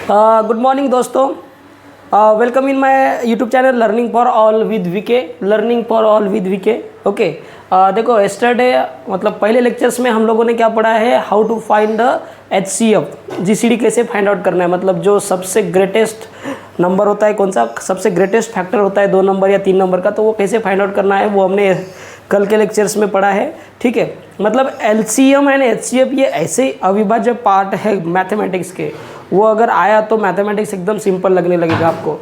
Good morning दोस्तों, welcome in my YouTube channel learning for all with VK. Okay, देखो yesterday मतलब पहले lectures में हम लोगों ने क्या पढ़ा है, how to find the HCF, GCD कैसे फाइंड आउट करना है। मतलब जो सबसे ग्रेटेस्ट नंबर होता है, कौन सा सबसे ग्रेटेस्ट फैक्टर होता है 2 नंबर या 3 नंबर का, तो वो कैसे फाइंड आउट करना है वो हमने कल के लेक्चर्स में पढ़ा है। ठीक है, मतलब LCM एंड HCF ये ऐसे अविभाज्य पार्ट है मैथमेटिक्स के, वो अगर आया तो मैथमेटिक्स एकदम सिंपल लगने लगेगा आपको।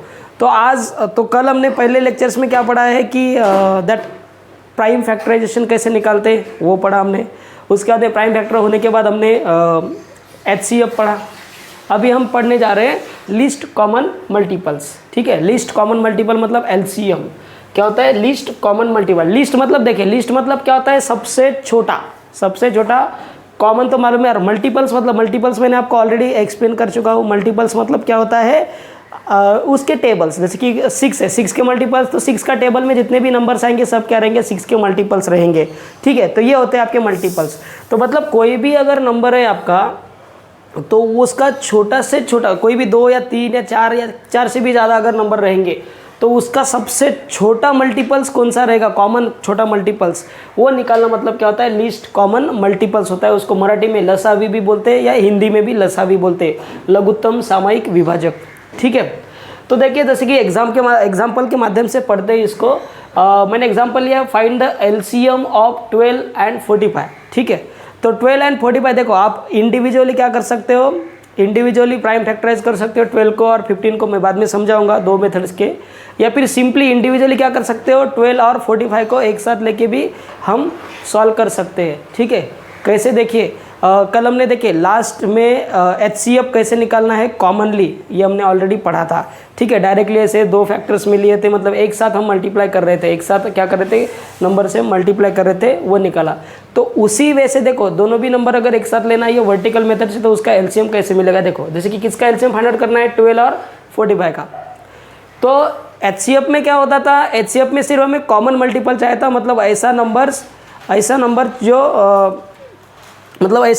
तो कल हमने पहले लेक्चर्स में क्या पढ़ा है कि दैट प्राइम फैक्टराइजेशन कैसे निकालते हैं वो पढ़ा हमने। उसके बाद प्राइम फैक्टर होने के बाद हमने HCF पढ़ा। अभी हम पढ़ने जा रहे हैं लीस्ट कॉमन मल्टीपल्स। ठीक है, लीस्ट कॉमन मल्टीपल मतलब LCM क्या होता है, लीस्ट कॉमन मल्टीपल। लीस्ट मतलब देखिए, लीस्ट मतलब क्या होता है, सबसे छोटा। कॉमन तो मालूम है यार, मल्टीपल्स मतलब मल्टीपल्स मैंने आपको ऑलरेडी एक्सप्लेन कर चुका हूँ। मल्टीपल्स मतलब क्या होता है, उसके टेबल्स, जैसे कि 6 है, 6 के मल्टीपल्स, तो 6 का टेबल में जितने भी नंबर्स आएंगे सब क्या रहेंगे, 6 के मल्टीपल्स रहेंगे। ठीक है, तो ये होते हैं आपके मल्टीपल्स। तो मतलब कोई भी अगर नंबर है आपका, तो उसका छोटा से छोटा, कोई भी 2 या 3 या 4 या 4 से भी ज़्यादा अगर नंबर रहेंगे, तो उसका सबसे छोटा मल्टीपल्स कौन सा रहेगा, कॉमन छोटा मल्टीपल्स, वो निकालना मतलब क्या होता है, लीस्ट कॉमन मल्टीपल्स होता है। उसको मराठी में लसावी भी बोलते हैं या हिंदी में भी लसावी बोलते हैं, लघुत्तम सामयिक विभाजक। ठीक है, तो देखिए जैसे कि एग्जाम्पल के माध्यम से पढ़ते हैं इसको। मैंने एग्जाम्पल लिया, find the LCM of 12 and 45। ठीक है, तो 12 एंड 45 देखो, आप इंडिविजुअली क्या कर सकते हो, इंडिविजुअली प्राइम फैक्टराइज कर सकते हो 12 को और 15 को, मैं बाद में समझाऊंगा 2 मेथड्स के। या फिर सिंपली इंडिविजुअली क्या कर सकते हो, 12 और 45 को एक साथ लेके भी हम सॉल्व कर सकते हैं। ठीक है, कैसे देखिए, कल हमने देखिए लास्ट में HCF कैसे निकालना है कॉमनली, ये हमने ऑलरेडी पढ़ा था। ठीक है, डायरेक्टली ऐसे 2 फैक्टर्स में लिए थे, मतलब एक साथ हम मल्टीप्लाई कर रहे थे, एक साथ क्या कर रहे थे, नंबर से मल्टीप्लाई कर रहे थे, वो निकाला। तो उसी वजह से देखो, दोनों भी नंबर अगर एक साथ लेना है ये वर्टिकल मेथड से, तो उसका LCM कैसे मिलेगा। देखो जैसे कि किसका LCM फाइंड आउट करना है, 12 और 45 का। तो HCF में क्या होता था, HCF में सिर्फ हमें कॉमन मल्टीपल चाहिए था, मतलब ऐसा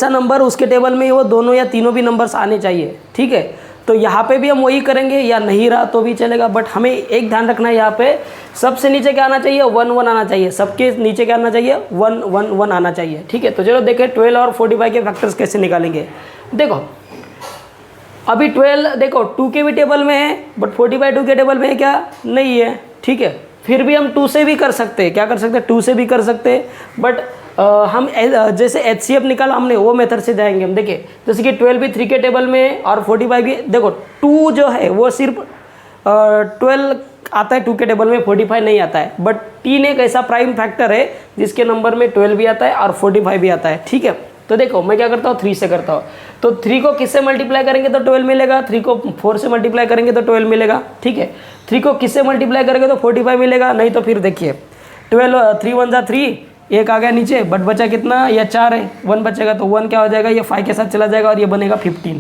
नंबर उसके टेबल में वो दोनों या तीनों भी नंबर्स आने चाहिए। ठीक है, तो यहाँ पे भी हम वही करेंगे, या नहीं रहा तो भी चलेगा, बट हमें एक ध्यान रखना है, यहाँ पे सबसे नीचे क्या आना चाहिए, 1 1 आना चाहिए। सबके नीचे क्या आना चाहिए, 1 1 1 आना चाहिए। ठीक है, तो चलो देखें 12 और 45 के फैक्टर्स कैसे निकालेंगे। देखो अभी 12 देखो 2 के भी टेबल में है, बट 45 2 के टेबल में है क्या, नहीं है। ठीक है, फिर भी हम 2 से भी कर सकते हैं, क्या कर सकते हैं, 2 से भी कर सकते हैं, बट हम जैसे HCF निकाला हमने वो मेथड से जाएंगे हम। देखिए जैसे कि 12 भी 3 के टेबल में और 45 भी, देखो 2 जो है वो सिर्फ 12 आता है 2 के टेबल में, 45 नहीं आता है। बट 3 एक ऐसा प्राइम फैक्टर है जिसके नंबर में 12 भी आता है और 45 भी आता है। ठीक है, तो देखो मैं क्या करता हूँ, 3 से करता हूँ। तो 3 को किससे मल्टीप्लाई करेंगे तो 12 मिलेगा, 3 को 4 से मल्टीप्लाई करेंगे तो 12 मिलेगा। ठीक है, 3 को किससे मल्टीप्लाई करेंगे तो 45 मिलेगा, नहीं तो फिर देखिए 12 3 1 जा 3, एक आ गया नीचे, बट बचा कितना, या 4 है, 1 बचेगा, तो 1 क्या हो जाएगा, ये 5 के साथ चला जाएगा और ये बनेगा 15।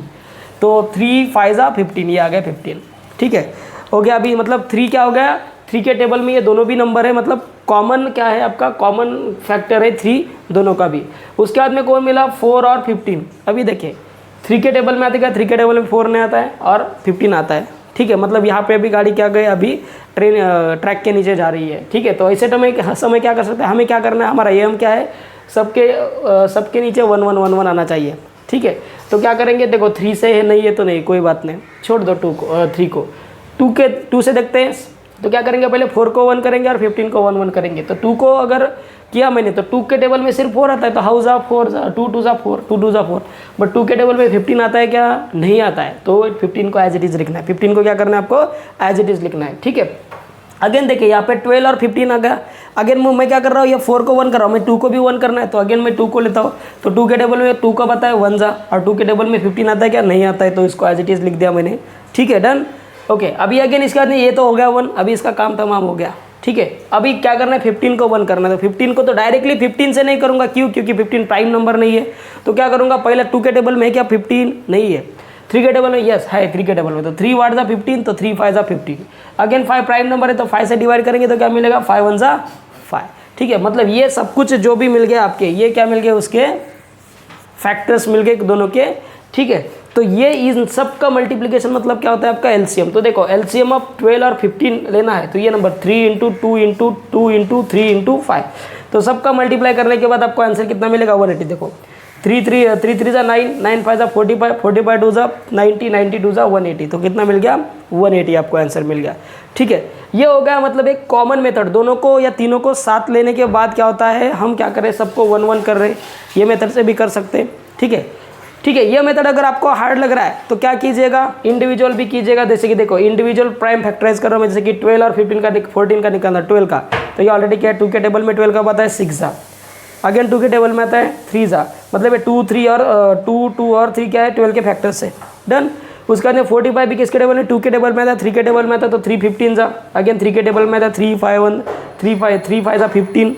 तो 3 5 जा 15, ये आ गया 15। ठीक है, हो गया। अभी मतलब 3 क्या हो गया, 3 के टेबल में ये दोनों भी नंबर है, मतलब कॉमन क्या है आपका, कॉमन फैक्टर है 3 दोनों का भी। उसके बाद में कौन मिला, 4 और 15। अभी देखिए 3 के टेबल में आता है, 3 के टेबल में 4 नहीं आता है और 15 आता है। ठीक है, मतलब यहाँ पे अभी गाड़ी क्या गई, अभी ट्रैक के नीचे जा रही है। ठीक है, तो ऐसे समय क्या कर सकते हैं, हमें क्या करना है, हमारा एम क्या है, सबके नीचे 1 1 1 1 आना चाहिए। ठीक है, तो क्या करेंगे, देखो 3 से है, नहीं है तो नहीं, कोई बात नहीं, छोड़ दो 3 को। 2 से देखते हैं, तो क्या करेंगे, पहले 4 को 1 करेंगे और 15 को 1 1 करेंगे। तो 2 को अगर किया मैंने, तो 2 के टेबल में सिर्फ 4 आता है, तो हाउ जा 4 2 2 जा 4 2 2 जा 4। बट 2 के टेबल में 15 आता है क्या, नहीं आता है, तो 15 को एज इट इज़ लिखना है। 15 को क्या करना है आपको, एज इट इज़ लिखना है। ठीक है, अगेन देखिए यहाँ पे 12 और 15 आ गया। अगेन मैं क्या कर रहा हूँ, ये 4 को 1 कर रहा हूँ, मैं 2 को भी 1 करना है, तो अगेन मैं 2 को लेता हूँ। तो 2 के टेबल में 2 का पता है 1 जा, और 2 के टेबल में 15 आता है क्या, नहीं आता है, तो इसको एज इट इज़ लिख दिया मैंने। ठीक है, डन। ओके, अभी अगेन इसके बाद ये तो हो गया 1, अभी इसका काम तमाम हो गया। ठीक है, अभी क्या करना है, 15 को 1 करना है। तो 15 को तो डायरेक्टली 15 से नहीं करूँगा, क्यों, क्योंकि 15 प्राइम नंबर नहीं है। तो क्या करूँगा, पहले 2 के टेबल में क्या 15 नहीं है, 3 के टेबल में यस है, 3 के टेबल में, तो 3 वाट जा 15, तो 3 5 जा 15। अगेन 5 प्राइम नंबर है, तो 5 से डिवाइड करेंगे तो क्या मिलेगा, 5 1 जा 5। ठीक है, मतलब ये सब कुछ जो भी मिल गया आपके, ये क्या मिल गया, उसके फैक्टर्स मिल गए दोनों के ठीक है। तो ये इन सब का मल्टीप्लिकेशन मतलब क्या होता है आपका एलसीएम। तो देखो एलसीएम ऑफ 12 और 15 लेना है, तो ये number 3 into 2 into 2 into 3 into 5, तो सबका मल्टीप्लाई करने के बाद आपको आंसर कितना मिलेगा 180। देखो 3 3 जा 9, 9 5 जा 45, 45 2 जा 90, 90 2 जा 180, तो कितना मिल गया 180 आपको आंसर मिल गया। ठीक है, ये हो गया मतलब एक कॉमन मेथड, दोनों को या तीनों को साथ लेने के बाद क्या होता है, हम क्या कर रहे हैं सबको 1 1 कर रहे हैं, ये मेथड से भी कर सकते हैं। ठीक है, ठीक है, ये मेथड अगर आपको हार्ड लग रहा है तो क्या कीजिएगा, इंडिविजुअल भी कीजिएगा। जैसे कि देखो इंडिविजुअल प्राइम फैक्टराइज कर रहा हूँ मैं, जैसे कि 12 और 15 का 14 का निकालना 12 का, तो ये ऑलरेडी क्या है 2 के टेबल में 12 का पता है 6 जा, अगेन 2 के टेबल में आता है 3 जा, मतलब ये 2 3 और 2 और 3 क्या है 12 के फैक्टर से डन। उसका बाद 45 भी किसके टेबल में 2 के टेबल में आता, 3 के टेबल में आता, तो 3 15 जा, अगेन 3 के टेबल में आता 3 5 1 3 5 जा 15,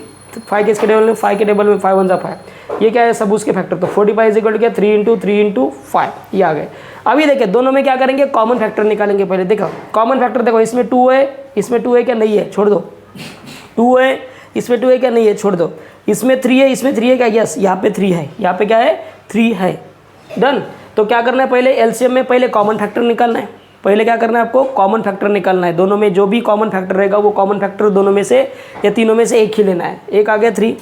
5 किसके टेबल में 5 के टेबल में 5 1 जा 5, ये क्या है सब उसके फैक्टर, तो 45 इज इक्वल टू क्या 3 इंटू 3 इंटू 5, ये आ गए। अभी देखिए दोनों में क्या करेंगे कॉमन फैक्टर निकालेंगे। पहले देखो कॉमन फैक्टर, देखो इसमें 2 है, इसमें 2 है क्या नहीं है छोड़ दो, 2 है इसमें 2 है क्या नहीं है छोड़ दो, इसमें 3 है इसमें 3 है क्या, यस यहाँ पे 3 है, यहाँ पे क्या है 3 है डन। तो क्या करना है पहले एलसीएम में पहले कॉमन फैक्टर निकालना है, पहले क्या करना है आपको कॉमन फैक्टर निकालना है, दोनों में जो भी कॉमन फैक्टर रहेगा वो कॉमन फैक्टर दोनों में से या तीनों में से एक ही लेना है, एक आ गया 3।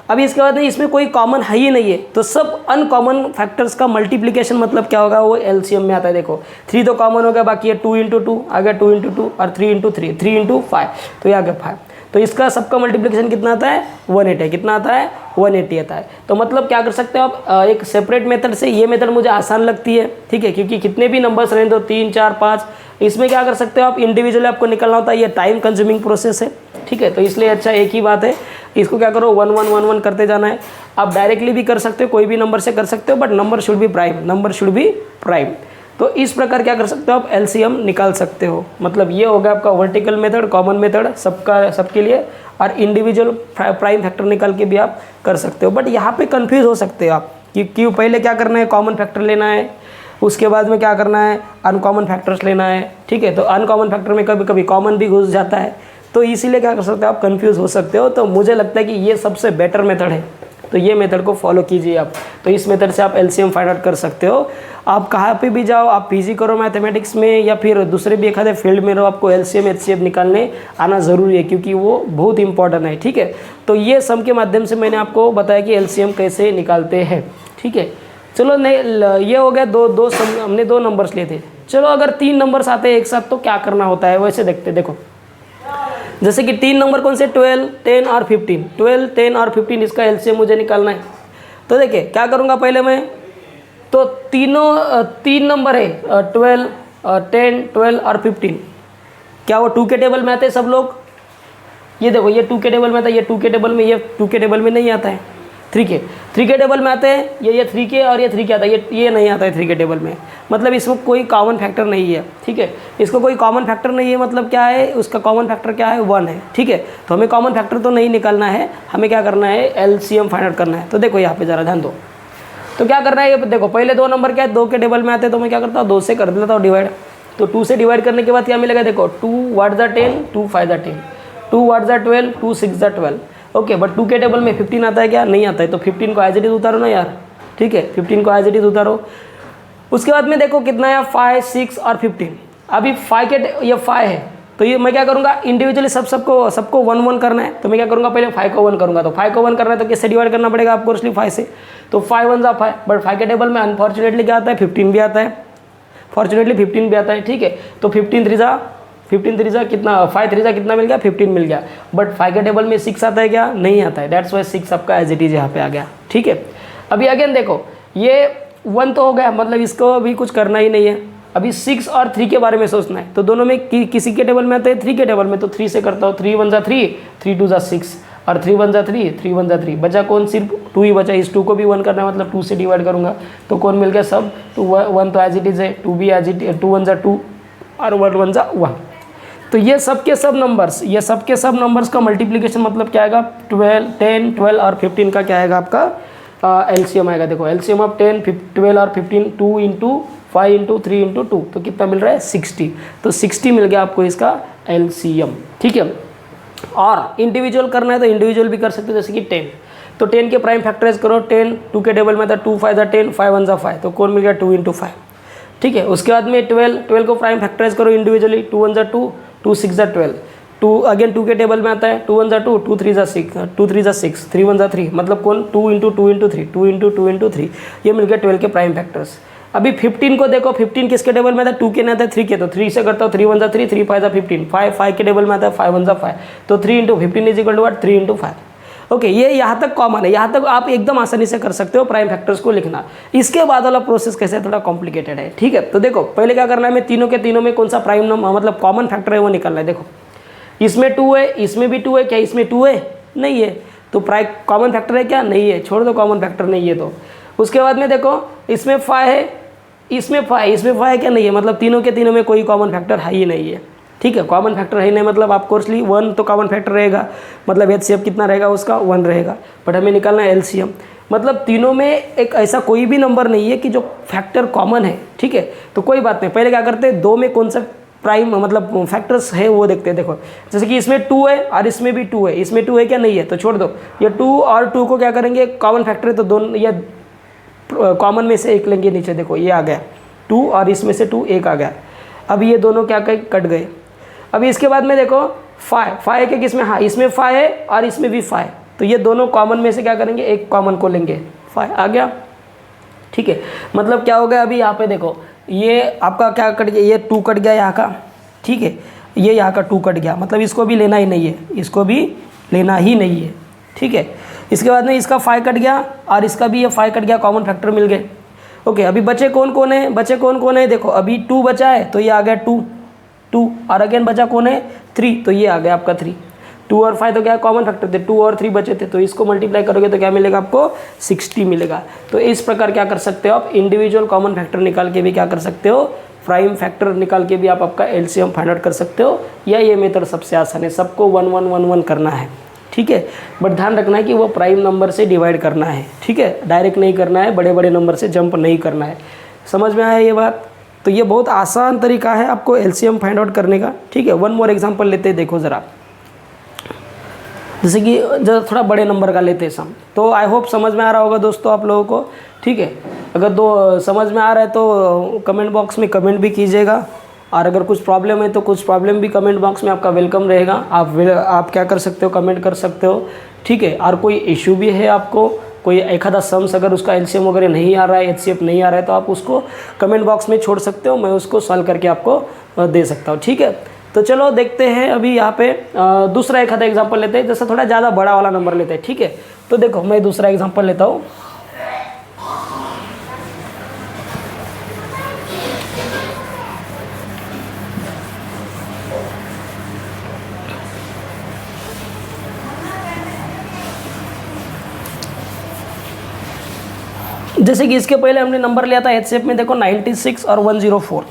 अभी इसके बाद इसमें कोई कॉमन है ही नहीं है, तो सब अनकॉमन फैक्टर्स का मल्टीप्लिकेशन मतलब क्या होगा वो एलसीएम में आता है। देखो 3 तो कॉमन हो गया, बाकी है 2 इंटू 2 आ गया 2 इंटू 2 और 3 इंटू 3 3 इंटू 5, तो ये आ गया 5। तो इसका सबका मल्टीप्लिकेशन कितना आता है 180 है, कितना आता है 180 आता है। तो मतलब क्या कर सकते हो आप एक सेपरेट मेथड से, ये मेथड मुझे आसान लगती है ठीक है, क्योंकि कितने भी नंबर्स रहें तो 3 4 5, इसमें क्या कर सकते हो आप इंडिविजुअली आपको निकलना होता है, ये टाइम कंज्यूमिंग प्रोसेस है ठीक है। तो इसलिए अच्छा एक ही बात है, इसको क्या करो 1 1 1 1 करते जाना है। आप डायरेक्टली भी कर सकते हो, कोई भी नंबर से कर सकते हो, but number should be prime, number should be prime. तो इस प्रकार क्या कर सकते हो आप एलसीएम निकाल सकते हो। मतलब ये हो गया आपका वर्टिकल मेथड, कॉमन मेथड सबका सबके लिए, और इंडिविजुअल प्राइम फैक्टर निकाल के भी आप कर सकते हो। बट यहाँ पे कंफ्यूज हो सकते हो आप कि क्यों पहले क्या करना है कॉमन फैक्टर लेना है, उसके बाद में क्या करना है अनकॉमन फैक्टर्स लेना है ठीक है। तो अनकॉमन फैक्टर में कभी कभी कॉमन भी घुस जाता है, तो इसीलिए क्या कर सकते हो आप कंफ्यूज हो सकते हो। तो मुझे लगता है कि ये सबसे बेटर मेथड है, तो ये मेथड को फॉलो कीजिए आप। तो इस मेथड से आप एलसीएम फाइंड आउट कर सकते हो। आप कहाँ पे भी जाओ, आप पीजी करो मैथमेटिक्स में या फिर दूसरे भी एक आधे फील्ड में रहो, आपको एलसीएम एचसीएफ निकालने आना ज़रूरी है, क्योंकि वो बहुत इंपॉर्टेंट है ठीक है। तो ये सम के माध्यम से मैंने आपको बताया कि एलसीएम कैसे निकालते हैं ठीक है। चलो नहीं ये हो गया दो सम, हमने 2 नंबर्स लिए थे। चलो अगर 3 नंबर्स आते हैं एक साथ तो क्या करना होता है वैसे देखते। देखो जैसे कि 3 नंबर कौन से 12 10 और 15, 12 10 और 15 इसका एलसीएम मुझे निकालना है। तो देखिए क्या करूँगा पहले मैं, तो 3 नंबर है 12 10 12 और 15, क्या वो 2 के टेबल में आते हैं सब लोग। ये देखो ये 2 के टेबल में आता है, ये 2 के टेबल में, ये 2 के टेबल में नहीं आता है, 3 के टेबल में आते हैं, ये 3 के और ये 3 के आता है, ये नहीं आता है 3 के टेबल में। मतलब इसमें कोई कॉमन फैक्टर नहीं है ठीक है, इसको कोई कॉमन फैक्टर नहीं है, मतलब क्या है उसका कॉमन फैक्टर क्या है 1 है ठीक है। तो हमें कॉमन फैक्टर तो नहीं निकालना है, हमें क्या करना है एलसीएम फाइंड आउट करना है। तो देखो यहाँ पे ज़रा ध्यान दो, तो क्या करना है ये देखो पहले 2 नंबर क्या है 2 के टेबल में आते हैं, तो मैं क्या करता हूँ 2 से कर देता हूँ डिवाइड। तो 2 से डिवाइड करने के बाद क्या मिलेगा, देखो 2 वाट ज़ा 10 2 5 ज़ा 10 2 वाट ज़ा 12 2 6 ज़ा 12 ओके। बट 2 के टेबल में 15 आता है क्या, नहीं आता है, तो 15 को एज इट इज उतारो ना यार ठीक है, 15 को एज इट इज उतारो। उसके बाद में देखो कितना है 5 6 और 15, अभी 5 के ये 5 है, तो ये मैं क्या करूँगा इंडिविजुअली सबको 1 1 करना है। तो मैं क्या करूँगा पहले 5 को 1 करूँगा, तो 5 को 1 करना है तो किससे डिवाइड करना पड़ेगा आपको इसलिए 5 से। तो 5 1 जा 5, बट 5 के टेबल में अनफॉर्चुनेटली क्या आता है 15 भी आता है, फॉर्चुनेटली 15 भी आता है ठीक है। तो 15 3 जा कितना 5 3 जा कितना मिल गया 15 मिल गया, बट 5 के टेबल में 6 आता है क्या, नहीं आता है, दैट्स वाई 6 आपका एज इट इज यहाँ पे आ गया ठीक है। अभी अगेन देखो ये 1 तो हो गया, मतलब इसको अभी कुछ करना ही नहीं है। अभी 6 और 3 के बारे में सोचना है, तो दोनों में किसी के टेबल में आते हैं 3 के टेबल में, तो 3 से करता हूँ 3 1 जा 3 3 2 जा 6 और 3 1 जा 3 3 1 जा 3, बचा कौन सिर्फ 2 ही बचा, इस 2 को भी 1 करना है मतलब 2 से डिवाइड करूँगा, तो कौन मिल गया सब 1 तो एज इट इज है, 2 भी एज इट 2 1 जा 2 और 1 1 जा 1। तो ये सब के सब नंबर्स का मल्टीप्लिकेशन मतलब क्या आएगा 12 10 12 और 15 का क्या आएगा आपका एलसीएम आएगा। देखो एलसीएम ऑफ 10 12 और 15 2 इंटू 5 इंटू 3 इंटू 2, तो कितना मिल रहा है 60, तो 60 मिल गया आपको इसका एलसीएम ठीक है। और इंडिविजुअल करना है तो इंडिविजुअल भी कर सकते हो, जैसे कि तो 10 के प्राइम फैक्टराइज करो, 10 2 के टेबल में था, 2 5 10, 5 1 5, तो कौन मिल गया 2 × 5। ठीक है, उसके बाद में 12 को प्राइम फैक्टराइज करो इंडिविजुअली, 2 1 2, 2 6 12, 2 अगेन 2 के टेबल में आता है, 2 1 2, 2 3 6, 2 3 6, 3 1 3, मतलब कौन 2 × 2 × 3, 2 × 2 × 3, ये मिल गया 12 के प्राइम फैक्टर्स। अभी 15 को देखो, 15 किसके टेबल में था, 2 के नहीं आता है, 3 के, तो 3 से करता हूँ, 3 1 3, 3 5 15, 5 के टेबल में आता है, 5 1 5, तो 3 × 15 is equal to what, 3 × 5। Okay, ये यहाँ तक कॉमन है, यहाँ तक आप एकदम आसानी से कर सकते हो प्राइम फैक्टर्स को लिखना। इसके बाद वाला प्रोसेस कैसे है, थोड़ा कॉम्प्लिकेटेड है। ठीक है, तो देखो पहले क्या करना है, मैं तीनों के तीनों में कौन सा प्राइम नंबर मतलब कॉमन फैक्टर है वो निकालना है। देखो इसमें 2 है, इसमें भी 2 है, क्या इसमें 2 है, नहीं है, तो प्राइम कॉमन फैक्टर है क्या, नहीं है, छोड़ दो, कॉमन फैक्टर नहीं है। तो उसके बाद में देखो इसमें 5 है, इसमें 5 है क्या, नहीं है, मतलब तीनों के तीनों में कोई कॉमन फैक्टर है ही नहीं है। ठीक है, कॉमन फैक्टर है नहीं मतलब आप कोर्सली 1 तो कॉमन फैक्टर रहेगा, मतलब एचसीएफ कितना रहेगा उसका 1 रहेगा, बट हमें निकालना है एलसीएम, मतलब तीनों में एक ऐसा कोई भी नंबर नहीं है कि जो फैक्टर कॉमन है। ठीक है, तो कोई बात नहीं, पहले क्या करते हैं, 2 में कौन सा प्राइम मतलब फैक्टर्स है वो देखते हैं। देखो जैसे कि इसमें 2 है और इसमें भी 2 है, इसमें 2 है क्या, नहीं है, तो छोड़ दो, ये 2 और 2 को क्या करेंगे, कॉमन फैक्टर है तो दोनों या कॉमन में से एक लेंगे, नीचे देखो ये आ गया 2 और इसमें से 2 एक आ गया, अब ये दोनों क्या कट गए। अभी इसके बाद में देखो 5 है कि किसमें, हाँ इसमें 5 है और इसमें भी 5, तो ये दोनों कॉमन में से क्या करेंगे, एक कॉमन को लेंगे, 5 आ गया। ठीक है, मतलब क्या हो गया, अभी यहाँ पे देखो ये आपका क्या कट गया, ये 2 कट गया यहाँ का। ठीक है, ये यहाँ का 2 कट गया, मतलब इसको भी लेना ही नहीं है, इसको भी लेना ही नहीं है। ठीक है, इसके बाद में इसका 5 कट गया और इसका भी ये 5 कट गया, कॉमन फैक्टर मिल गए। ओके, अभी बचे कौन कौन है, बचे कौन कौन है, देखो अभी 2 बचा है तो ये आ गया 2 और अगेन बचा कौन है 3, तो ये आ गया आपका 3, 2 और 5 तो क्या कॉमन फैक्टर थे, 2 और 3 बचे थे, तो इसको मल्टीप्लाई करोगे तो क्या मिलेगा आपको 60 मिलेगा। तो इस प्रकार क्या कर सकते हो आप, इंडिविजुअल कॉमन फैक्टर निकाल के भी क्या कर सकते हो, प्राइम फैक्टर निकाल के भी आप आपका एलसीएम फाइंड आउट कर सकते हो, या ये मेथड सबसे आसान है, सबको 1 1 1 1 करना है। ठीक है, बट ध्यान रखना है कि वो प्राइम नंबर से डिवाइड करना है। ठीक है, डायरेक्ट नहीं करना है, बड़े बड़े नंबर से जंप नहीं करना है। समझ में आया ये बात, तो ये बहुत आसान तरीका है आपको एलसीएम फाइंड आउट करने का। ठीक है, 1 मोर एग्जांपल लेते हैं, देखो ज़रा, जैसे कि जब थोड़ा बड़े नंबर का लेते हैं सम, तो आई होप समझ में आ रहा होगा दोस्तों आप लोगों को। ठीक है, अगर समझ में आ रहा है तो कमेंट बॉक्स में कमेंट भी कीजिएगा, और अगर कुछ प्रॉब्लम है तो कुछ प्रॉब्लम भी कमेंट बॉक्स में आपका वेलकम रहेगा, आप क्या कर सकते हो, कमेंट कर सकते हो। ठीक है, और कोई इशू भी है आपको, कोई एक आधा सम्स अगर उसका एलसीएम वगैरह नहीं आ रहा है, एचसीएफ नहीं आ रहा है, तो आप उसको कमेंट बॉक्स में छोड़ सकते हो, मैं उसको सॉल्व करके आपको दे सकता हूँ। ठीक है, तो चलो देखते हैं अभी यहाँ पे दूसरा एक आधा एग्जाम्पल लेते हैं, जैसे थोड़ा ज़्यादा बड़ा वाला नंबर लेते हैं। ठीक है, तो देखो मैं दूसरा एग्जाम्पल लेता हूँ। जैसे कि इसके पहले हमने नंबर लिया था एचसीएफ में, देखो 96 और 104।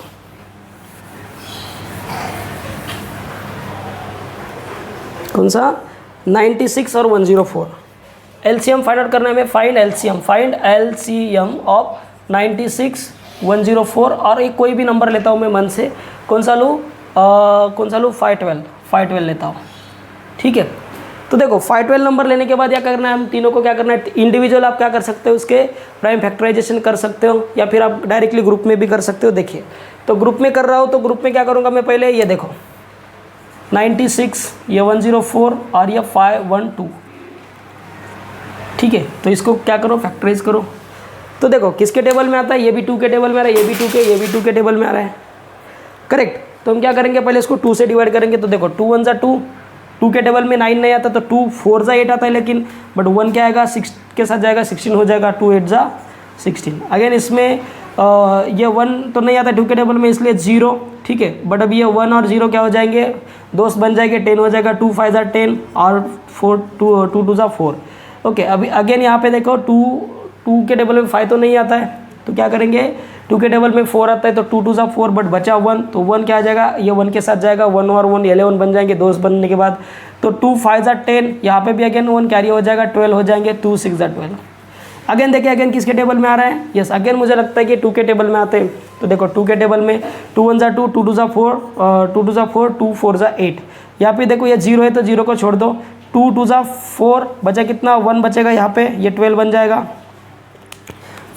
कौन सा 96 और 104। एलसीएम फाइंड आउट करना है हमें, फाइंड एलसीएम ऑफ 96 104, और एक कोई भी नंबर लेता हूँ मैं मन से, कौन सा लूँ 512 लेता हूँ। ठीक है, तो देखो 512 नंबर लेने के बाद क्या करना है, हम तीनों को क्या करना है, इंडिविजुअल आप क्या कर सकते हो, उसके प्राइम फैक्टराइजेशन कर सकते हो, या फिर आप डायरेक्टली ग्रुप में भी कर सकते हो। देखिए, तो ग्रुप में कर रहा हो तो ग्रुप में क्या करूँगा मैं, पहले ये देखो 96, ये 104 और ये 512। ठीक है, तो इसको क्या करो, फैक्टराइज करो। तो देखो किसके टेबल में आता है, ये भी 2 के टेबल में आ रहा है, ये भी 2 के, ये भी 2 के टेबल में आ रहा है, करेक्ट। तो हम क्या करेंगे, पहले इसको 2 से डिवाइड करेंगे, तो देखो 2 1 2, 2 के टेबल में 9 नहीं आता, तो 2 4 8 आता है, लेकिन बट 1 क्या आएगा, 6 के साथ जाएगा, 16 हो जाएगा, 2 8 16। अगेन इसमें ये 1 तो नहीं आता 2 के टेबल में, इसलिए 0। ठीक है, बट अब ये 1 और 0 क्या हो जाएंगे, दोस्त बन जाएंगे, 10 हो जाएगा, 2 5 10 और 2 2 4। ओके, अभी अगेन यहाँ पे देखो 2 के टेबल में 5 तो नहीं आता है, तो क्या करेंगे, 2 के टेबल में 4 आता है, तो 2 2 4, बट बचा 1, तो 1 क्या आ जाएगा, ये 1 के साथ जाएगा, 1 और 1 11 बन जाएंगे दोस्त बनने के बाद, तो 2 5 10, यहाँ पे भी अगेन 1 कैरी हो जाएगा, 12 हो जाएंगे, 2 6 12। अगेन देखिए, अगेन किसके टेबल में आ रहा है, यस अगेन मुझे लगता है कि 2 के टेबल में आते हैं, तो देखो 2 के टेबल में 2 1 2, 2 2 4, 2 2 4, 2 4 8। यहाँ पे देखो ये 0 है तो 0 को छोड़ दो, 2 2 जा 4, बचा कितना 1 बचेगा यहाँ पे, ये 12 बन जाएगा।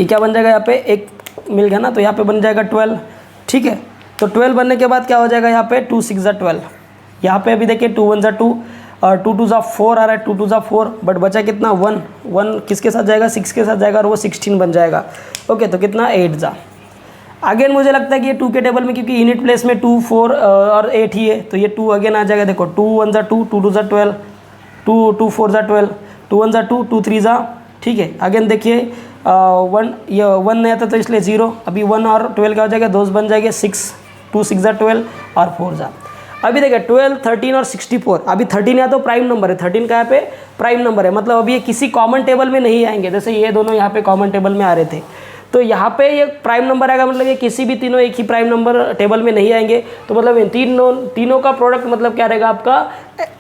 ये क्या बन जाएगा यहाँ पे, एक मिल गया ना, तो यहाँ पे बन जाएगा 12। ठीक है, तो 12 बनने के बाद क्या हो जाएगा यहाँ पे 2 6 जा 12। यहाँ पे अभी देखिए 2 1 जा 2 और 2 2 जा 4 आ रहा है, 2 2 जा 4, बट बचा कितना 1 1 किसके साथ जाएगा, 6 के साथ जाएगा और वो 16 बन जाएगा। ओके, तो कितना 8 जा। अगेन मुझे लगता है कि ये 2 के टेबल में, क्योंकि यूनिट प्लेस में 2 4 और 8 ही है, तो ये 2 अगेन आ जाएगा। देखो 2 1 जा 2, 2 2 जा 12, 2 4 जा 12, 2 1 जा 2, 2 3 जा। ठीक है, अगेन देखिए 1, ये 1 नहीं आता तो इसलिए 0, अभी 1 और 12 क्या हो जाएगा, 2 बन जाएंगे 6, 2 6 जा 12 और 4 जा। अभी देखिए 12 13 और 64, अभी 13 या तो प्राइम नंबर है, 13 का यहाँ पे प्राइम नंबर है, मतलब अभी ये किसी कॉमन टेबल में नहीं आएंगे। जैसे ये दोनों यहाँ पे कॉमन टेबल में आ रहे थे, तो यहाँ पे ये प्राइम नंबर आएगा, मतलब ये किसी भी तीनों एक ही प्राइम नंबर टेबल में नहीं आएंगे। तो मतलब इन तीनों का प्रोडक्ट मतलब क्या रहेगा आपका,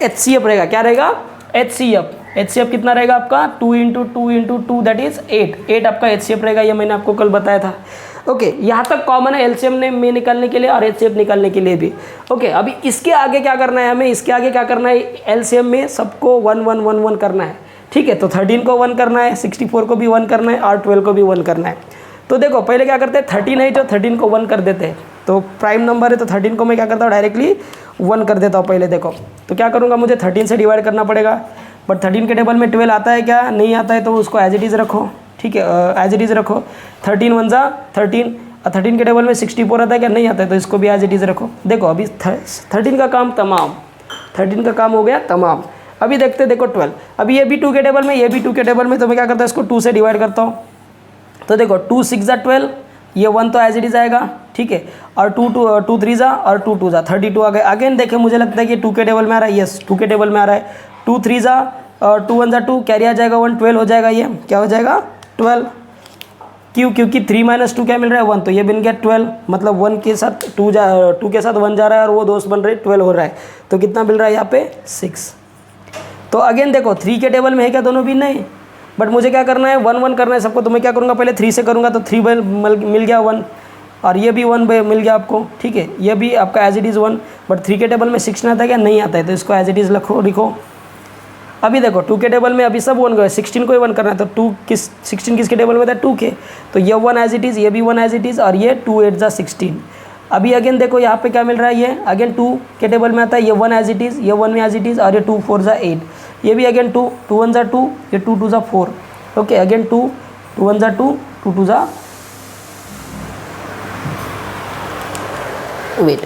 HCF रहेगा। क्या रहेगा, HCF कितना रहेगा आपका 2 × 2 × 2 दैट इज 8 आपका HCF रहेगा। ये मैंने आपको कल बताया था। ओके, यहाँ तक कॉमन है LCM में निकालने के लिए और HCF निकालने के लिए भी। ओके, अभी इसके आगे क्या करना है हमें, इसके आगे क्या करना है, LCM में सबको 1 1 1 1 करना है। ठीक है, तो 13 को 1 करना है, 64 को भी 1 करना है और 12 को भी 1 करना है। तो देखो पहले क्या करते हैं, 13 है जो 13 को 1 कर देते हैं, तो प्राइम नंबर है तो 13 को मैं क्या करता हूँ, डायरेक्टली 1 कर देता हूँ पहले। देखो तो क्या करूँगा, मुझे 13 से डिवाइड करना पड़ेगा, बट 13 के टेबल में 12 आता है क्या, नहीं आता है, तो उसको एज इट इज़ रखो। ठीक है, एज इट इज़ रखो। 13 1 जा 13, 13 के टेबल में 64 आता है क्या, नहीं आता है, तो इसको भी एज इट इज़ रखो। देखो अभी 13 का काम तमाम, 13 का काम हो गया तमाम। अभी देखते देखो 12, अभी ये भी 2 के टेबल में, ये भी 2 के टेबल में, तो मैं क्या करता हूँ, इसको 2 से डिवाइड करता हूँ। तो देखो 2 6 जा 12, ये 1 तो एज इट इज़ आएगा। ठीक है, और 2 3 जा और 2 2 जा 32 आ गए। अगेन देखें, मुझे लगता है कि 2 के टेबल में आ रहा है, यस 2 के टेबल में आ रहा है। 2 3 जा और 2 1 जा 2, कैरी आ जाएगा 1, 12 हो जाएगा। ये क्या हो जाएगा 12, क्योंकि 3 - 2 क्या मिल रहा है 1, तो ये बन गया 12, मतलब 1 के साथ 2 के साथ 1 जा रहा है और वो दोस्त बन रहे 12 हो रहा है, तो कितना मिल रहा है यहाँ पे 6। तो अगेन देखो 3 के टेबल में है क्या, दोनों भी नहीं, बट मुझे क्या करना है 1 1 करना है सबको, तो मैं क्या करूँगा, पहले 3 से करूँगा, तो 3 मिल गया 1, और ये भी 1 मिल गया आपको। ठीक है, ये भी आपका एज इट इज़ 1, बट 3 के टेबल में 6 नहीं आता है क्या, नहीं आता है, तो इसको एज इट इज़ लिखो। अभी देखो 2 के टेबल में अभी सब 1 गए, 16 को ही 1 करना है, तो 16 किसके टेबल में था, 2 के, तो ये 1 एज इट इज़, ये भी 1 एज इट इज़, और ये 2 8 जा 16। अभी अगेन देखो यहाँ पे क्या मिल रहा है, ये अगेन 2 के टेबल में आता है, ये 1 एज इट इज़, ये 1 एज इट इज़, और ये 2 4 जा 8, ये भी अगेन 2 1 जा 2, ये 2 2 जा 4। ओके, अगेन 2 1 जा 2, 2 2 जा, वेट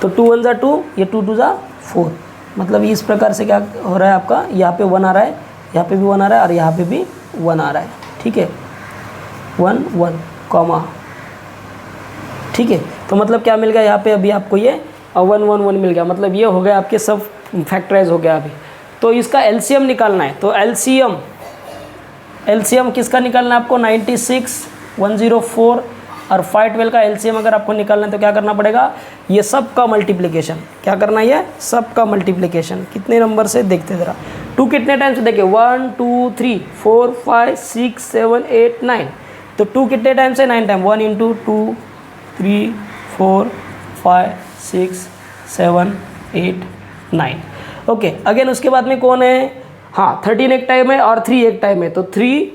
तो 2 1 जा 2, ये 2 2 जा 4, मतलब इस प्रकार से क्या हो रहा है आपका, यहाँ पे 1 आ रहा है, यहाँ पे भी 1 आ रहा है, और यहाँ पे भी 1 आ रहा है। ठीक है, 1 1 कॉमा। ठीक है, तो मतलब क्या मिल गया यहाँ पे, अभी आपको ये 1 1 1 मिल गया, मतलब ये हो गया आपके सब फैक्टराइज हो गया। अभी तो इसका LCM निकालना है, तो LCM किसका निकालना है आपको, 96 104 और 512 का LCM अगर आपको निकालना है तो क्या करना पड़ेगा, ये सब का मल्टीप्लिकेशन। क्या करना है, ये सब का मल्टीप्लिकेशन। कितने नंबर से देखते ज़रा, 2 कितने टाइम से देखिए, 1 2 3 4 5 6 7 8 9, तो 2 कितने टाइम से, 9 टाइम, 1 × 2 3 4 5 6 7 8 9। ओके, अगेन उसके बाद में कौन है, हाँ 13 एक टाइम है और 3 एक टाइम है, तो 3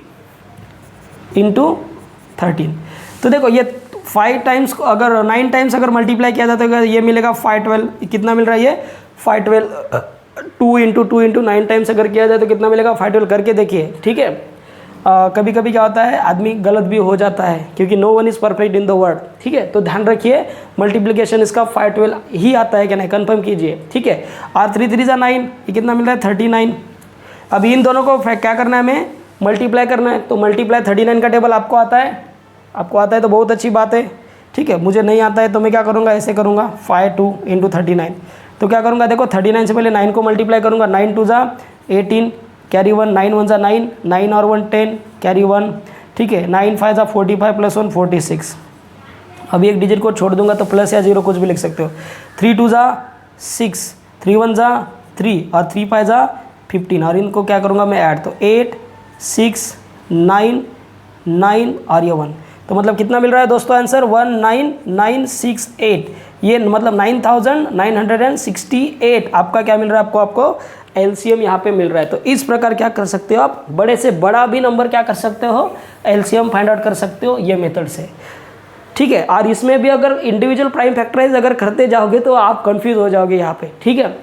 × 13। तो देखो ये 5 टाइम्स अगर 9 टाइम्स अगर मल्टीप्लाई किया जाता है, ये मिलेगा 512, कितना मिल रहा है ये 512, 2 × 2 × 9 टाइम्स अगर किया जाए तो कितना मिलेगा 512, करके देखिए। ठीक है, कभी कभी क्या होता है, आदमी गलत भी हो जाता है, क्योंकि no one is perfect in the world. ठीक है, तो ध्यान रखिए मल्टीप्लिकेशन इसका 512 ही आता है कि नहीं, कंफर्म कीजिए। ठीक है, और 3 3 जा 9, ये कितना मिल रहा है 39। अब इन दोनों को क्या करना है, हमें मल्टीप्लाई करना है, तो मल्टीप्लाई 39 का टेबल आपको आता है तो बहुत अच्छी बात है। ठीक है, मुझे नहीं आता है तो मैं क्या करूँगा, ऐसे करूँगा 5 2 × 39, तो क्या करूँगा, देखो 39 से पहले 9 को मल्टीप्लाई करूँगा, 9 2 जा 18, कैरी 1, 9 1 जा 9, 9 और 1 10, कैरी 1। ठीक है, 9 5 जा 45 + 1 46। अभी एक डिजिट को छोड़ दूंगा तो प्लस या 0 कुछ भी लिख सकते हो। 3 2 जा 6, 3 1 जा 3 और 3 5 जा 15, और इनको क्या करूँगा मैं ऐड, तो 8 6 9 9 और ये 1, तो मतलब कितना मिल रहा है दोस्तों आंसर 19968। ये मतलब 9968 आपका क्या मिल रहा है, आपको एलसीएम यहाँ पे मिल रहा है। तो इस प्रकार क्या कर सकते हो आप, बड़े से बड़ा भी नंबर क्या कर सकते हो, एलसीएम फाइंड आउट कर सकते हो ये मेथड से, ठीक है। और इसमें भी अगर इंडिविजुअल प्राइम फैक्टराइज अगर करते जाओगे तो आप कंफ्यूज हो जाओगे यहाँ पे, ठीक है।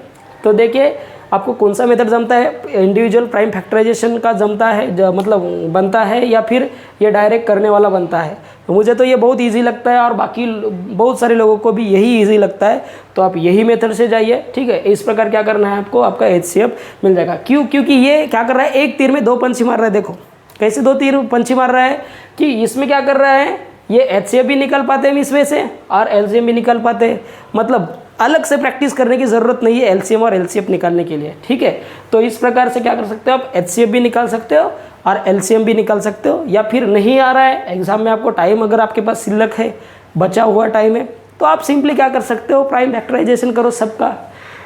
तो देखिए आपको कौन सा मेथड जमता है, इंडिविजुअल प्राइम फैक्टराइजेशन का जमता है, मतलब बनता है, या फिर ये डायरेक्ट करने वाला बनता है। तो मुझे तो ये बहुत इजी लगता है और बाकी बहुत सारे लोगों को भी यही इजी लगता है, तो आप यही मेथड से जाइए, ठीक है। इस प्रकार क्या करना है आपको, आपका एचसीएफ मिल जाएगा। क्योंकि ये क्या कर रहा है, एक तीर में दो पंछी मार रहा है। देखो कैसे दो तीर पंछी मार रहा है, कि इसमें क्या कर रहा है, ये एचसीएफ भी निकल पाते हैं इसमें से और एलसीएम भी निकल पाते हैं, मतलब अलग से प्रैक्टिस करने की ज़रूरत नहीं है एलसीएम और एलसीएफ निकालने के लिए, ठीक है। तो इस प्रकार से क्या कर सकते हो आप, एचसीएफ भी निकाल सकते हो और एलसीएम भी निकाल सकते हो। या फिर नहीं आ रहा है एग्जाम में, आपको टाइम अगर आपके पास सिलक है, बचा हुआ टाइम है, तो आप सिंपली क्या कर सकते हो, प्राइम फैक्टराइजेशन करो सबका।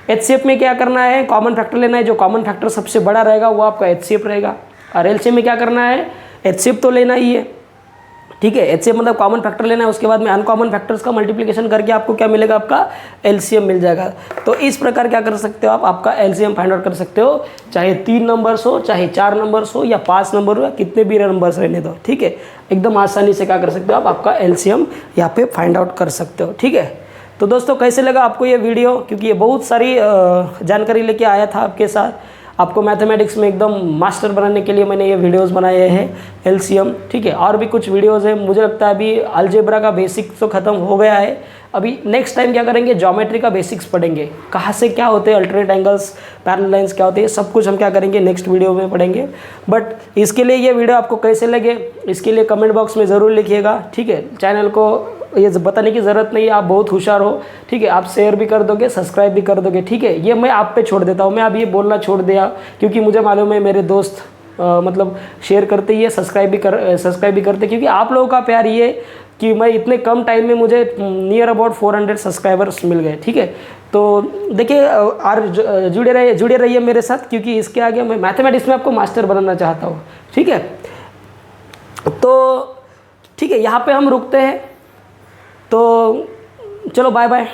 एचसीएफ में क्या करना है, कॉमन फैक्टर लेना है, जो कॉमन फैक्टर सबसे बड़ा रहेगा वो आपका एचसीएफ रहेगा। और एलसीएम में क्या करना है, एचसीएफ तो लेना ही है, ठीक है। एचसीएफ मतलब कॉमन फैक्टर लेना है, उसके बाद में अनकॉमन फैक्टर्स का मल्टीप्लिकेशन करके आपको क्या मिलेगा, आपका एलसीएम मिल जाएगा। तो इस प्रकार क्या कर सकते हो आप, आपका एलसीएम फाइंड आउट कर सकते हो, चाहे 3 नंबर्स हो, चाहे 4 नंबर्स हो, या 5 नंबर हो, या कितने भी नंबर्स रहने दो, ठीक है। एकदम आसानी से क्या कर सकते हो आप, आपका एलसीएम यहाँ पे फाइंड आउट कर सकते हो, ठीक है। तो दोस्तों कैसे लगा आपको ये वीडियो, क्योंकि ये बहुत सारी जानकारी लेके आया था आपके साथ, आपको मैथमेटिक्स में एकदम मास्टर बनाने के लिए मैंने ये वीडियोस बनाए हैं एलसीएम, ठीक है। और भी कुछ वीडियोस हैं, मुझे लगता है अभी अलजेब्रा का बेसिक तो ख़त्म हो गया है, अभी नेक्स्ट टाइम क्या करेंगे, ज्योमेट्री का बेसिक्स पढ़ेंगे, कहाँ से क्या होते हैं अल्टरनेट एंगल्स, पैरेलल लाइंस क्या होते हैं, सब कुछ हम क्या करेंगे नेक्स्ट वीडियो में पढ़ेंगे। बट इसके लिए ये वीडियो आपको कैसे लगे, इसके लिए कमेंट बॉक्स में ज़रूर लिखिएगा, ठीक है। चैनल को ये बताने की ज़रूरत नहीं है, आप बहुत होशियार हो, ठीक है। आप शेयर भी कर दोगे, सब्सक्राइब भी कर दोगे, ठीक है। ये मैं आप पे छोड़ देता हूँ, मैं अब ये बोलना छोड़ दिया, क्योंकि मुझे मालूम है मेरे दोस्त मतलब शेयर करते ही है, सब्सक्राइब भी करते, क्योंकि आप लोगों का प्यार ये कि मैं इतने कम टाइम में मुझे नियर अबाउट 400 सब्सक्राइबर्स मिल गए, ठीक है। तो देखिए और जुड़े रहिए मेरे साथ, क्योंकि इसके आगे मैं मैथमेटिक्स में आपको मास्टर बनाना चाहता हूँ, ठीक है। तो ठीक है, यहाँ पे हम रुकते हैं, तो चलो बाय बाय।